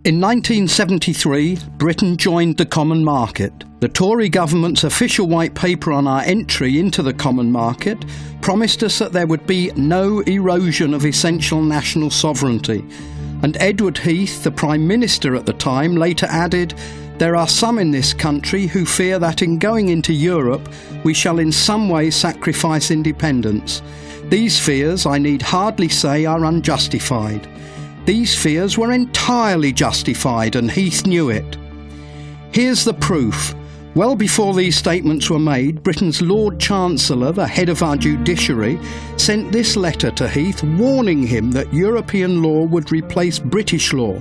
In 1973, Britain joined the Common Market. The Tory government's official white paper on our entry into the Common Market promised us that there would be no erosion of essential national sovereignty. And Edward Heath, the Prime Minister at the time, later added, "There are some in this country who fear that in going into Europe we shall in some way sacrifice independence. These fears, I need hardly say, are unjustified." These fears were entirely justified, and Heath knew it. Here's the proof. Well before these statements were made, Britain's Lord Chancellor, the head of our judiciary, sent this letter to Heath warning him that European law would replace British law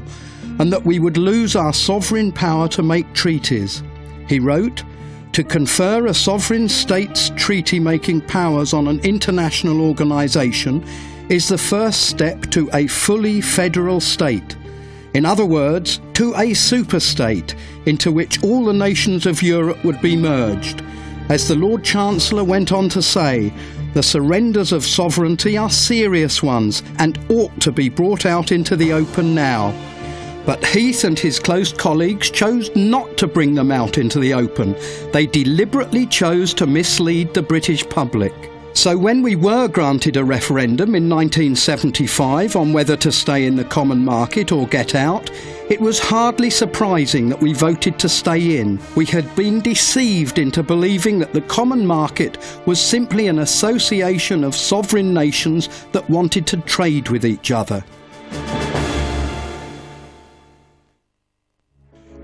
and that we would lose our sovereign power to make treaties. He wrote, "To confer a sovereign state's treaty-making powers on an international organisation is the first step to a fully federal state. In other words, to a superstate into which all the nations of Europe would be merged." As the Lord Chancellor went on to say, the surrenders of sovereignty are serious ones and ought to be brought out into the open now. But Heath and his close colleagues chose not to bring them out into the open. They deliberately chose to mislead the British public. So when we were granted a referendum in 1975 on whether to stay in the Common Market or get out, it was hardly surprising that we voted to stay in. We had been deceived into believing that the Common Market was simply an association of sovereign nations that wanted to trade with each other.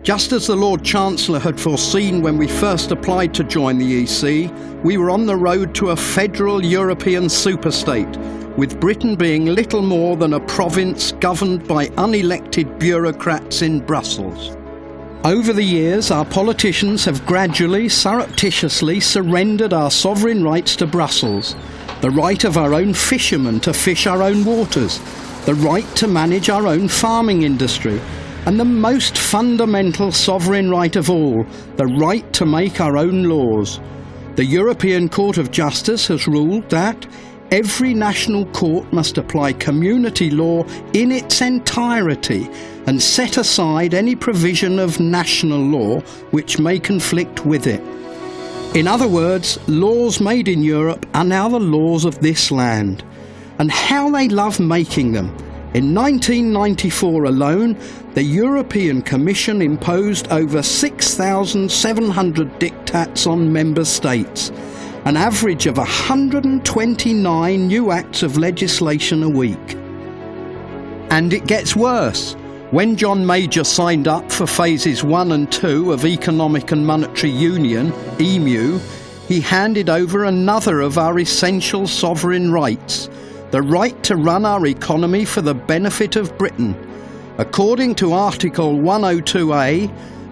Just as the Lord Chancellor had foreseen when we first applied to join the EC, we were on the road to a federal European superstate, with Britain being little more than a province governed by unelected bureaucrats in Brussels. Over the years, our politicians have gradually, surreptitiously surrendered our sovereign rights to Brussels. The right of our own fishermen to fish our own waters, the right to manage our own farming industry, and the most fundamental sovereign right of all, the right to make our own laws. The European Court of Justice has ruled that every national court must apply community law in its entirety and set aside any provision of national law which may conflict with it. In other words, laws made in Europe are now the laws of this land. And how they love making them. In 1994 alone, the European Commission imposed over 6,700 diktats on member states, an average of 129 new acts of legislation a week. And it gets worse. When John Major signed up for phases 1 and 2 of Economic and Monetary Union, EMU, he handed over another of our essential sovereign rights, the right to run our economy for the benefit of Britain. According to Article 102A,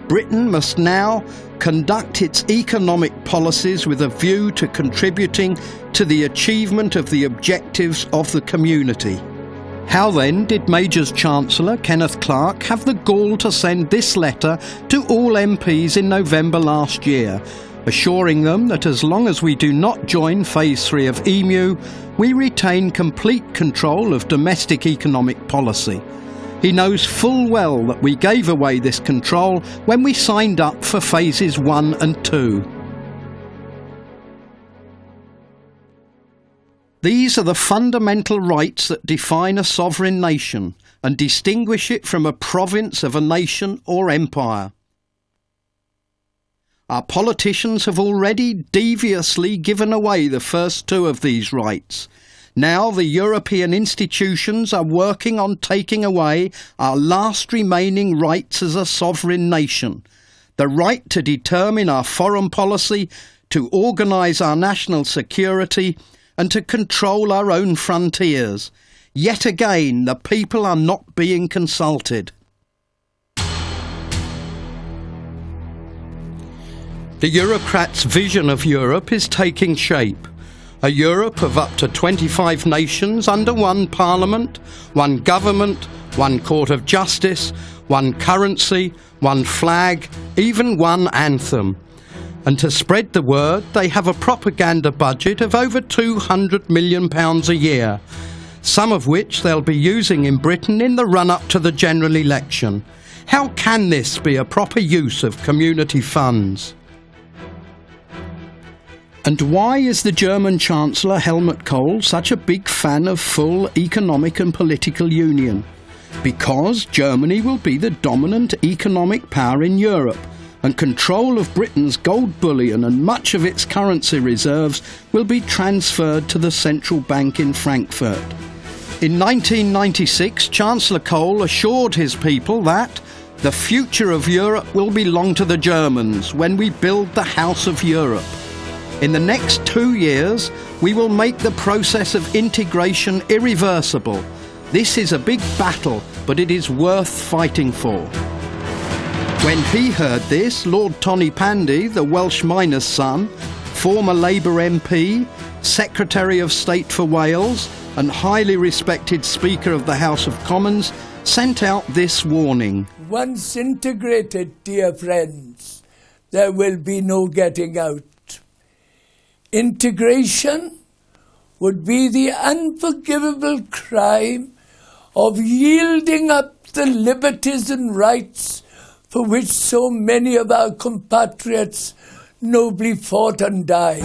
Britain must now conduct its economic policies with a view to contributing to the achievement of the objectives of the community. How then did Major's Chancellor, Kenneth Clarke, have the gall to send this letter to all MPs in November last year, assuring them that as long as we do not join Phase 3 of EMU, we retain complete control of domestic economic policy? He knows full well that we gave away this control when we signed up for Phases 1 and 2. These are the fundamental rights that define a sovereign nation and distinguish it from a province of a nation or empire. Our politicians have already deviously given away the first two of these rights. Now the European institutions are working on taking away our last remaining rights as a sovereign nation, the right to determine our foreign policy, to organise our national security, and to control our own frontiers. Yet again, the people are not being consulted. The Eurocrats' vision of Europe is taking shape. A Europe of up to 25 nations under one parliament, one government, one court of justice, one currency, one flag, even one anthem. And to spread the word, they have a propaganda budget of over £200 million a year, some of which they'll be using in Britain in the run-up to the general election. How can this be a proper use of community funds? And why is the German Chancellor Helmut Kohl such a big fan of full economic and political union? Because Germany will be the dominant economic power in Europe, and control of Britain's gold bullion and much of its currency reserves will be transferred to the central bank in Frankfurt. In 1996, Chancellor Kohl assured his people that the future of Europe will belong to the Germans when we build the House of Europe. In the next 2 years, we will make the process of integration irreversible. This is a big battle, but it is worth fighting for. When he heard this, Lord Tony Pandy, the Welsh miner's son, former Labour MP, Secretary of State for Wales, and highly respected Speaker of the House of Commons, sent out this warning. Once integrated, dear friends, there will be no getting out. Integration would be the unforgivable crime of yielding up the liberties and rights for which so many of our compatriots nobly fought and died.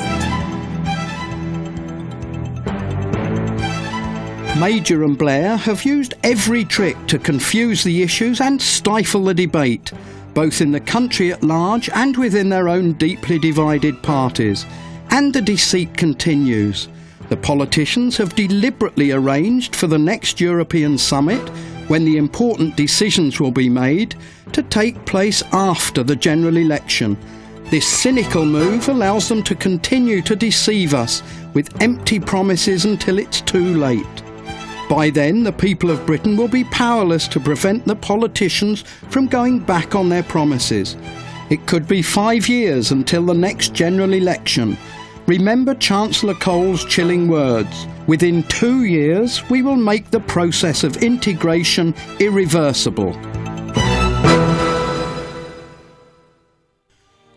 Major and Blair have used every trick to confuse the issues and stifle the debate, both in the country at large and within their own deeply divided parties. And the deceit continues. The politicians have deliberately arranged for the next European summit, when the important decisions will be made, to take place after the general election. This cynical move allows them to continue to deceive us with empty promises until it's too late. By then, the people of Britain will be powerless to prevent the politicians from going back on their promises. It could be 5 years until the next general election. Remember Chancellor Kohl's chilling words. Within 2 years, we will make the process of integration irreversible.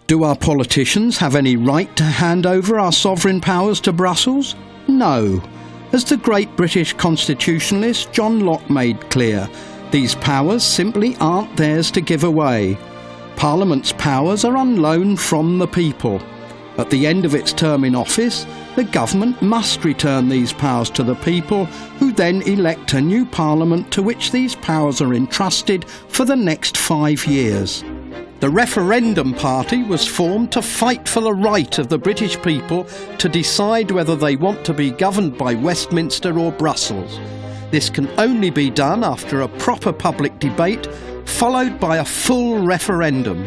Do our politicians have any right to hand over our sovereign powers to Brussels? No. As the great British constitutionalist John Locke made clear, these powers simply aren't theirs to give away. Parliament's powers are on loan from the people. At the end of its term in office, the government must return these powers to the people, who then elect a new parliament to which these powers are entrusted for the next 5 years. The Referendum Party was formed to fight for the right of the British people to decide whether they want to be governed by Westminster or Brussels. This can only be done after a proper public debate, followed by a full referendum.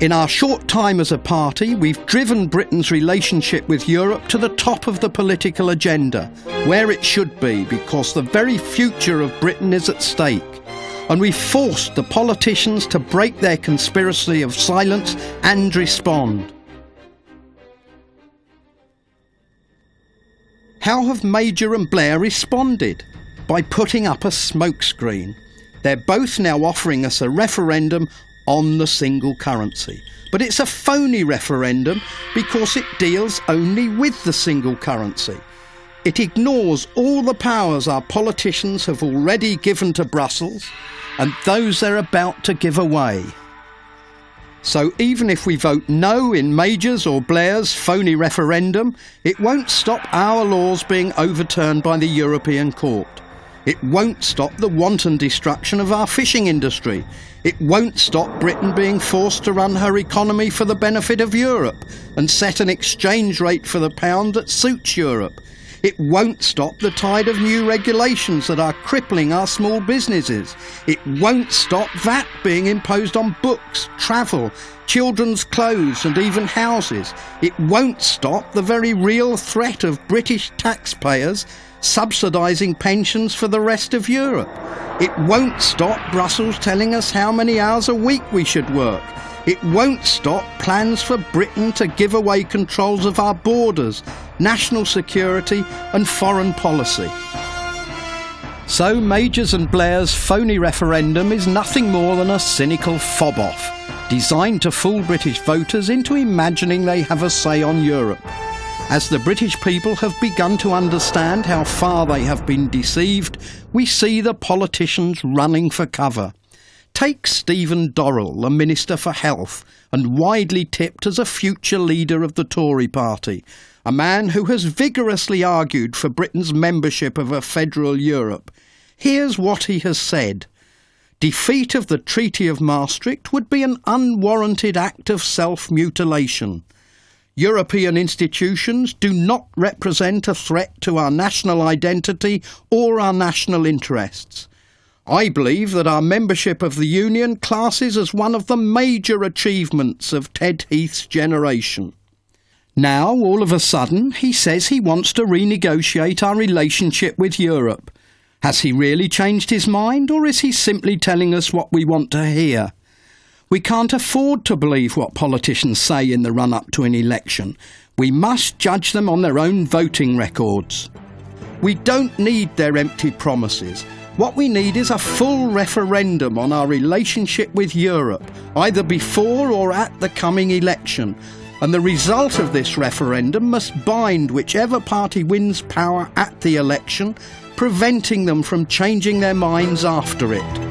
In our short time as a party, we've driven Britain's relationship with Europe to the top of the political agenda, where it should be, because the very future of Britain is at stake. And we've forced the politicians to break their conspiracy of silence and respond. How have Major and Blair responded? By putting up a smokescreen. They're both now offering us a referendum on the single currency. But it's a phony referendum because it deals only with the single currency. It ignores all the powers our politicians have already given to Brussels and those they're about to give away. So even if we vote no in Major's or Blair's phony referendum, it won't stop our laws being overturned by the European Court. It won't stop the wanton destruction of our fishing industry. It won't stop Britain being forced to run her economy for the benefit of Europe and set an exchange rate for the pound that suits Europe. It won't stop the tide of new regulations that are crippling our small businesses. It won't stop VAT being imposed on books, travel, children's clothes and even houses. It won't stop the very real threat of British taxpayers subsidising pensions for the rest of Europe. It won't stop Brussels telling us how many hours a week we should work. It won't stop plans for Britain to give away controls of our borders, national security and foreign policy. So Major's and Blair's phony referendum is nothing more than a cynical fob-off, designed to fool British voters into imagining they have a say on Europe. As the British people have begun to understand how far they have been deceived, we see the politicians running for cover. Take Stephen Dorrell, the Minister for Health, and widely tipped as a future leader of the Tory party, a man who has vigorously argued for Britain's membership of a federal Europe. Here's what he has said. Defeat of the Treaty of Maastricht would be an unwarranted act of self-mutilation. European institutions do not represent a threat to our national identity or our national interests. I believe that our membership of the Union classes as one of the major achievements of Ted Heath's generation. Now, all of a sudden, he says he wants to renegotiate our relationship with Europe. Has he really changed his mind, or is he simply telling us what we want to hear? We can't afford to believe what politicians say in the run-up to an election. We must judge them on their own voting records. We don't need their empty promises. What we need is a full referendum on our relationship with Europe, either before or at the coming election. And the result of this referendum must bind whichever party wins power at the election, preventing them from changing their minds after it.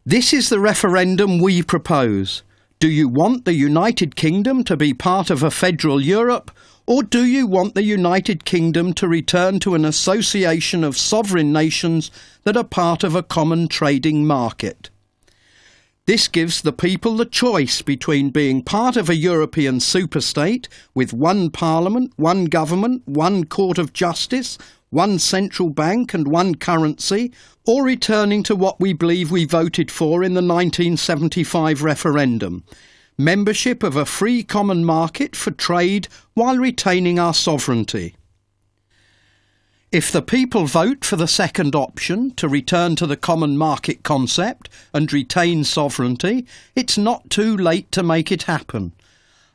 This is the referendum we propose. Do you want the United Kingdom to be part of a federal Europe, or do you want the United Kingdom to return to an association of sovereign nations that are part of a common trading market? This gives the people the choice between being part of a European superstate with one parliament, one government, one court of justice, one central bank and one currency, or returning to what we believe we voted for in the 1975 referendum, membership of a free common market for trade while retaining our sovereignty. If the people vote for the second option, to return to the common market concept and retain sovereignty, it's not too late to make it happen.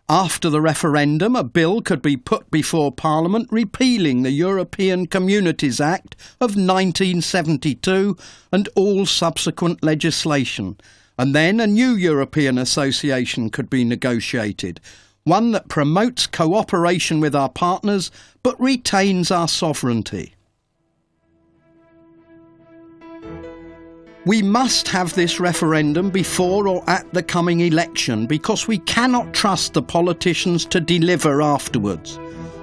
After the referendum, a bill could be put before Parliament repealing the European Communities Act of 1972 and all subsequent legislation, and then a new European association could be negotiated, one that promotes cooperation with our partners but retains our sovereignty. We must have this referendum before or at the coming election because we cannot trust the politicians to deliver afterwards.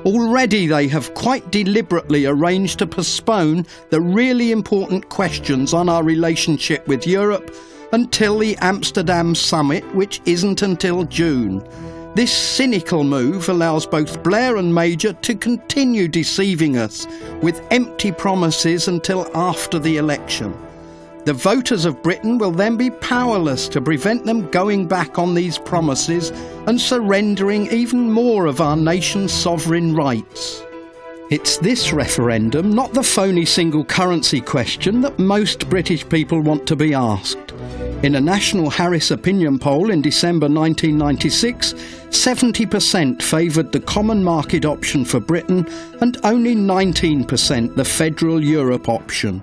Already they have quite deliberately arranged to postpone the really important questions on our relationship with Europe until the Amsterdam summit, which isn't until June. This cynical move allows both Blair and Major to continue deceiving us with empty promises until after the election. The voters of Britain will then be powerless to prevent them going back on these promises and surrendering even more of our nation's sovereign rights. It's this referendum, not the phony single currency question, that most British people want to be asked. In a National Harris opinion poll in December 1996, 70% favoured the common market option for Britain and only 19% the federal Europe option.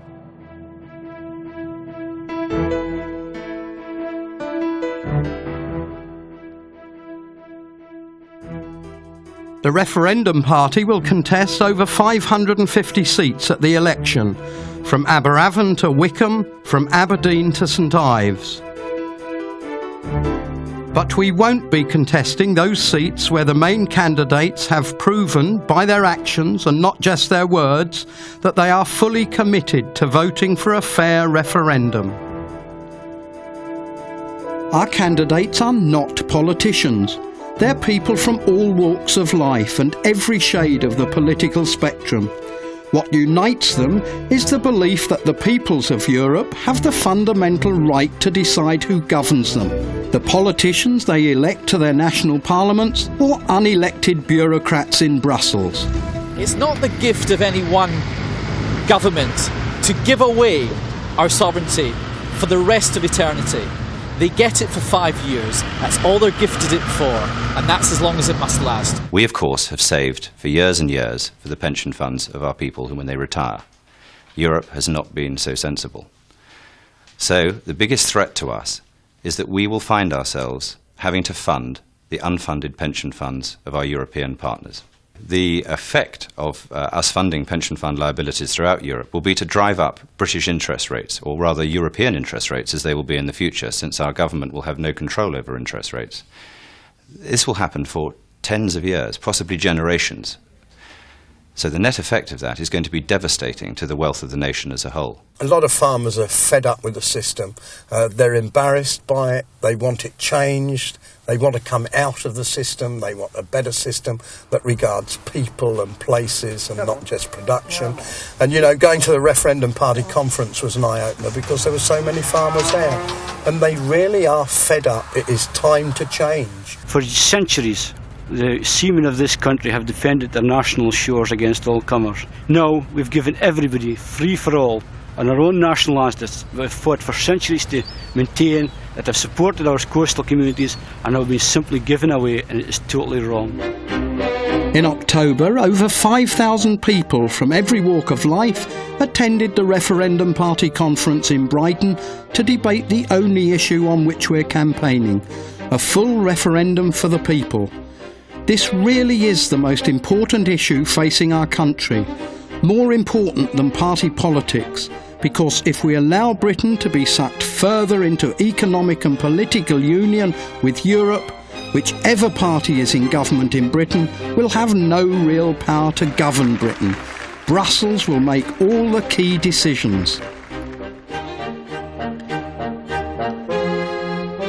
The referendum party will contest over 550 seats at the election, from Aberavon to Wickham, from Aberdeen to St Ives. But we won't be contesting those seats where the main candidates have proven by their actions and not just their words that they are fully committed to voting for a fair referendum. Our candidates are not politicians. They're people from all walks of life and every shade of the political spectrum. What unites them is the belief that the peoples of Europe have the fundamental right to decide who governs them. The politicians they elect to their national parliaments or unelected bureaucrats in Brussels. It's not the gift of any one government to give away our sovereignty for the rest of eternity. They get it for 5 years. That's all they're gifted it for, and that's as long as it must last. We, of course, have saved for years and years for the pension funds of our people when they retire. Europe has not been so sensible. So the biggest threat to us is that we will find ourselves having to fund the unfunded pension funds of our European partners. The effect of us funding pension fund liabilities throughout Europe will be to drive up British interest rates, or rather European interest rates, as they will be in the future, since our government will have no control over interest rates. This will happen for tens of years, possibly generations. So the net effect of that is going to be devastating to the wealth of the nation as a whole. A lot of farmers are fed up with the system. They're embarrassed by it. They want it changed. They want to come out of the system. They want a better system that regards people and places and not just production. And, you know, going to the Referendum Party conference was an eye-opener because there were so many farmers there. And they really are fed up. It is time to change. For centuries, the seamen of this country have defended their national shores against all comers. Now we've given everybody free for all, and our own national lands that we've fought for centuries to maintain, that have supported our coastal communities, and have been simply given away, and it is totally wrong. In October, over 5,000 people from every walk of life attended the Referendum Party conference in Brighton to debate the only issue on which we're campaigning, a full referendum for the people. This really is the most important issue facing our country, more important than party politics, because if we allow Britain to be sucked further into economic and political union with Europe, whichever party is in government in Britain will have no real power to govern Britain. Brussels will make all the key decisions.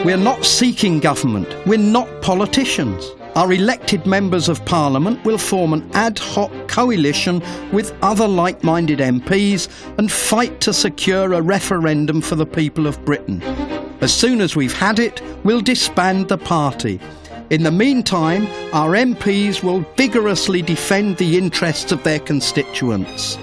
We're not seeking government, we're not politicians. Our elected members of Parliament will form an ad hoc coalition with other like-minded MPs and fight to secure a referendum for the people of Britain. As soon as we've had it, we'll disband the party. In the meantime, our MPs will vigorously defend the interests of their constituents.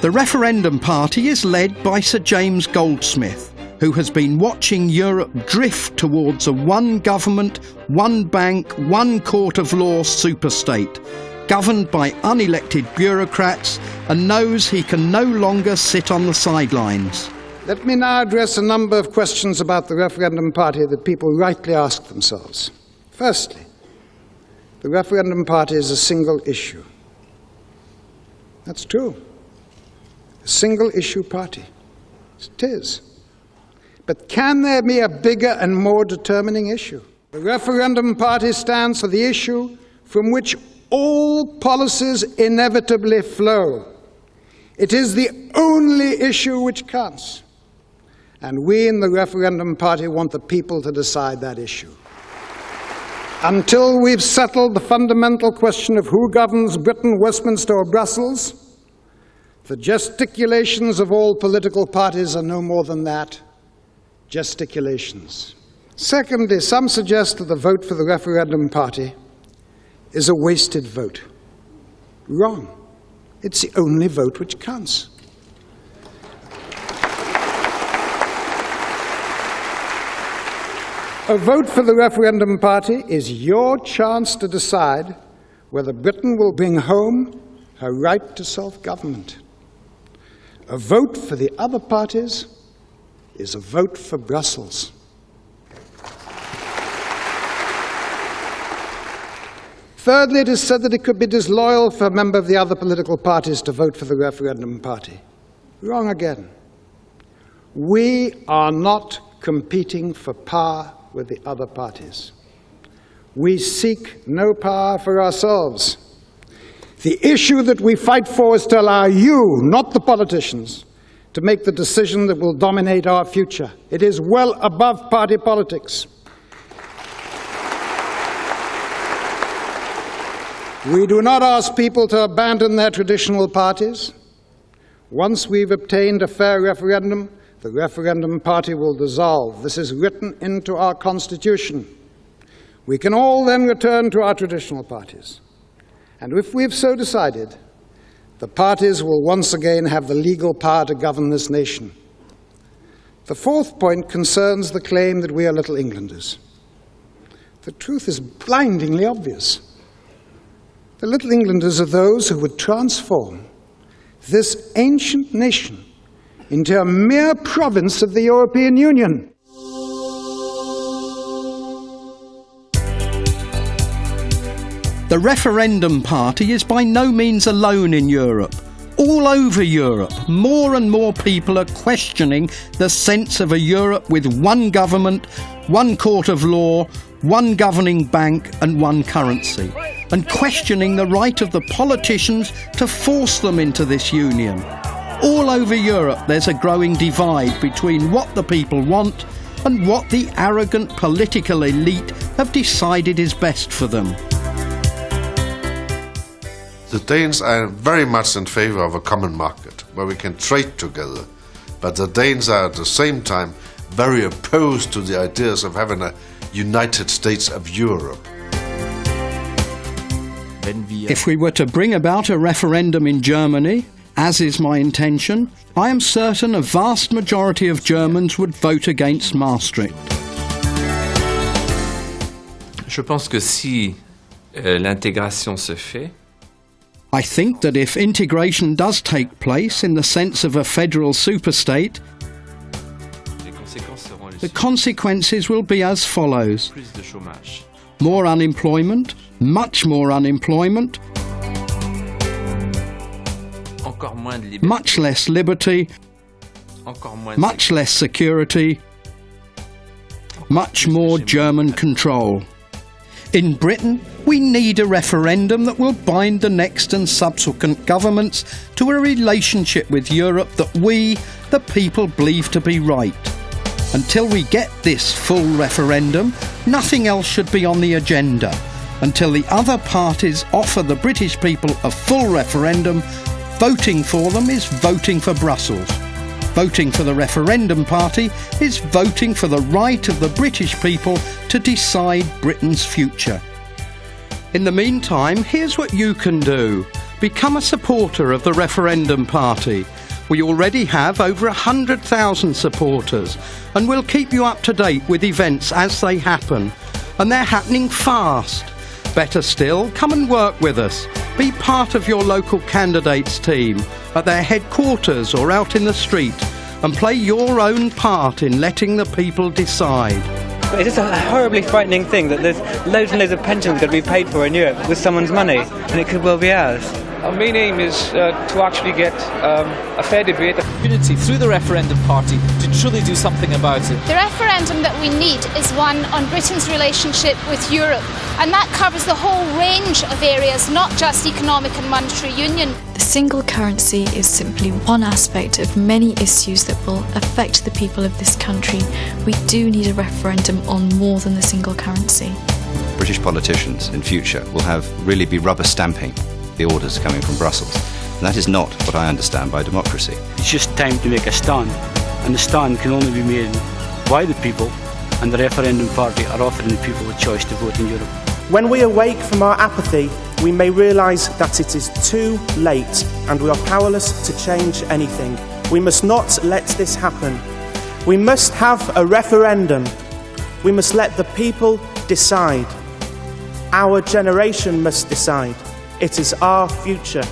The Referendum Party is led by Sir James Goldsmith, who has been watching Europe drift towards a one government, one bank, one court of law superstate, governed by unelected bureaucrats, and knows he can no longer sit on the sidelines. Let me now address a number of questions about the Referendum Party that people rightly ask themselves. Firstly, the Referendum Party is a single issue. That's true. A single issue party. It is. But can there be a bigger and more determining issue? The Referendum Party stands for the issue from which all policies inevitably flow. It is the only issue which counts. And we in the Referendum Party want the people to decide that issue. Until we've settled the fundamental question of who governs Britain, Westminster or Brussels, the gesticulations of all political parties are no more than that. Gesticulations. Secondly, some suggest that the vote for the Referendum Party is a wasted vote. Wrong. It's the only vote which counts. A vote for the Referendum Party is your chance to decide whether Britain will bring home her right to self-government. A vote for the other parties is a vote for Brussels. Thirdly, it is said that it could be disloyal for a member of the other political parties to vote for the Referendum Party. Wrong again. We are not competing for power with the other parties. We seek no power for ourselves. The issue that we fight for is to allow you, not the politicians, to make the decision that will dominate our future. It is well above party politics. We do not ask people to abandon their traditional parties. Once we've obtained a fair referendum, the Referendum Party will dissolve. This is written into our Constitution. We can all then return to our traditional parties. And if we've so decided, the parties will once again have the legal power to govern this nation. The fourth point concerns the claim that we are Little Englanders. The truth is blindingly obvious. The Little Englanders are those who would transform this ancient nation into a mere province of the European Union. The Referendum Party is by no means alone in Europe. All over Europe, more and more people are questioning the sense of a Europe with one government, one court of law, one governing bank and one currency, and questioning the right of the politicians to force them into this union. All over Europe there's a growing divide between what the people want and what the arrogant political elite have decided is best for them. The Danes are very much in favour of a common market where we can trade together, but the Danes are at the same time very opposed to the ideas of having a United States of Europe. If we were to bring about a referendum in Germany, as is my intention, I am certain a vast majority of Germans would vote against Maastricht. Je pense que si l'intégration se fait, I think that if integration does take place in the sense of a federal superstate, the consequences will be as follows. plus de chômage, More unemployment, much more unemployment, encore moins de liberté, much less liberty, encore moins de much less security, much more German control. In Britain, we need a referendum that will bind the next and subsequent governments to a relationship with Europe that we, the people, believe to be right. Until we get this full referendum, nothing else should be on the agenda. Until the other parties offer the British people a full referendum, voting for them is voting for Brussels. Voting for the Referendum Party is voting for the right of the British people to decide Britain's future. In the meantime, here's what you can do. Become a supporter of the Referendum Party. We already have over 100,000 supporters, and we'll keep you up to date with events as they happen. And they're happening fast. Better still, come and work with us. Be part of your local candidates team, at their headquarters or out in the street, and play your own part in letting the people decide. It's just a horribly frightening thing that there's loads and loads of pensions going to be paid for in Europe with someone's money, and it could well be ours. Our main aim is to actually get a fair debate. Unity through the Referendum Party to truly do something about it. The referendum that we need is one on Britain's relationship with Europe, and that covers the whole range of areas, not just economic and monetary union. The single currency is simply one aspect of many issues that will affect the people of this country. We do need a referendum on more than the single currency. British politicians in future will really be rubber stamping the orders coming from Brussels. And that is not what I understand by democracy. It's just time to make a stand, and the stand can only be made by the people, and the Referendum Party are offering the people a choice to vote in Europe. When we awake from our apathy, we may realise that it is too late and we are powerless to change anything. We must not let this happen. We must have a referendum. We must let the people decide. Our generation must decide. It is our future.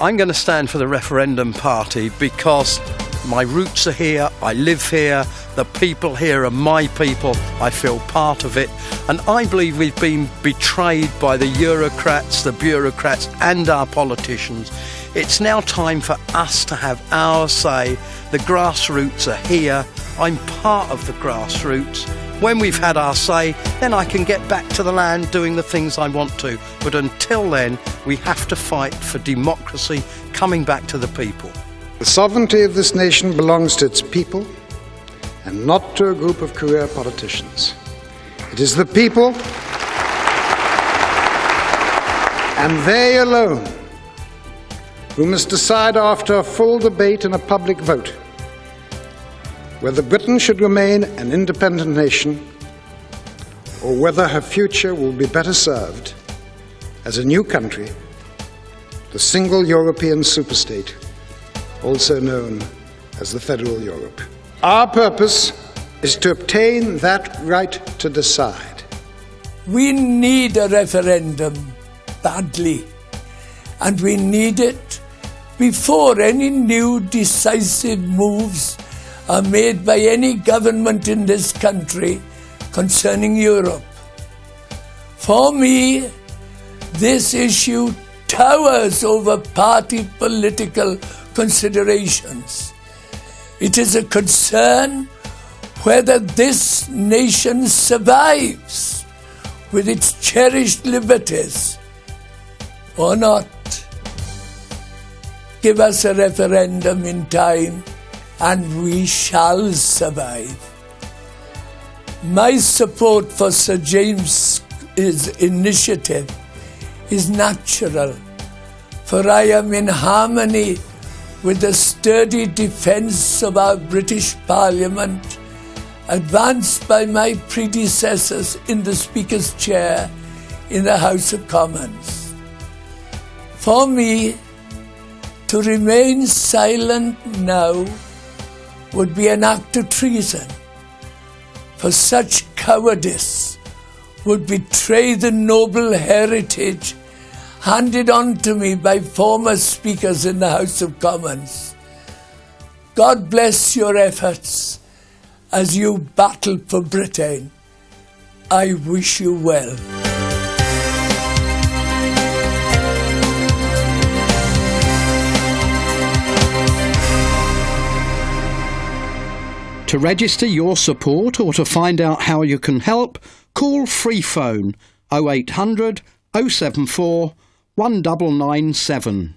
I'm going to stand for the Referendum Party because my roots are here, I live here, the people here are my people, I feel part of it, and I believe we've been betrayed by the Eurocrats, the bureaucrats and our politicians. It's now time for us to have our say. The grassroots are here, I'm part of the grassroots. When we've had our say, then I can get back to the land doing the things I want to. But until then, we have to fight for democracy coming back to the people. The sovereignty of this nation belongs to its people and not to a group of career politicians. It is the people, and they alone, who must decide after a full debate and a public vote whether Britain should remain an independent nation or whether her future will be better served as a new country, the single European superstate, also known as the Federal Europe. Our purpose is to obtain that right to decide. We need a referendum badly, and we need it before any new decisive moves are made by any government in this country concerning Europe. For me, This issue towers over party political considerations. It is a concern whether this nation survives with its cherished liberties or not. Give us a referendum in time and we shall survive. My support for Sir James's initiative is natural, for I am in harmony with the sturdy defence of our British Parliament advanced by my predecessors in the Speaker's chair in the House of Commons. For me, to remain silent now would be an act of treason, for such cowardice would betray the noble heritage handed on to me by former speakers in the House of Commons. God bless your efforts as you battle for Britain. I wish you well. To register your support or to find out how you can help, call Free Phone 0800 074 1997.